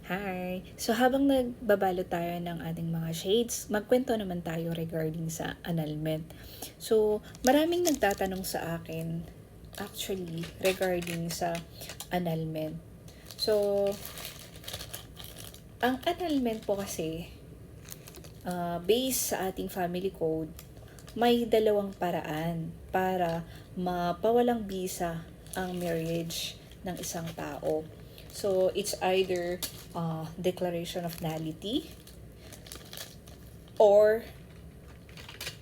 Hi! So habang nagbabalo tayo ng ating mga shades, magkwento naman tayo regarding sa annulment. So maraming nagtatanong sa akin actually regarding sa annulment. So ang annulment po kasi based sa ating family code, may dalawang paraan para mapawalang bisa ang marriage ng isang tao. So, it's either declaration of nullity or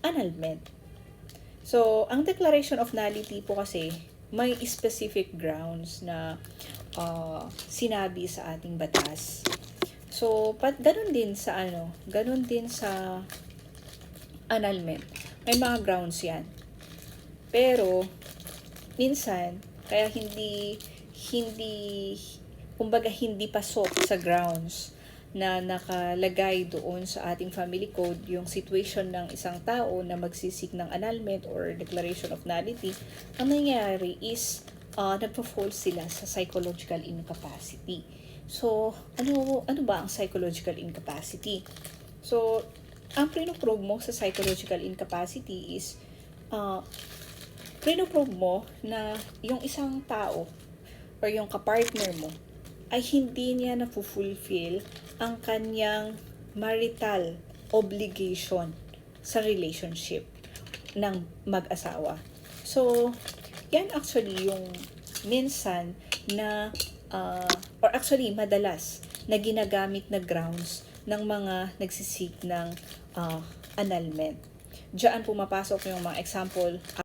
annulment. So, ang declaration of nullity po kasi may specific grounds na sinabi sa ating batas. So, ganun din sa ganun din sa annulment. May mga grounds yan. Pero, minsan, kaya kumbaga hindi pasok sa grounds na nakalagay doon sa ating family code yung situation ng isang tao na magsisik ng annulment or declaration of nullity. Ang nangyayari is nagpo-fall sila sa psychological incapacity. So, ano ba ang psychological incapacity? So, ang pinoprove mo sa psychological incapacity is pinoprove mo na yung isang tao or yung kapartner mo ay hindi niya na-fulfill ang kanyang marital obligation sa relationship ng mag-asawa. So, yan actually yung minsan na or actually madalas na ginagamit na grounds ng mga nagsisik ng annulment. Diyan pumapasok yung mga example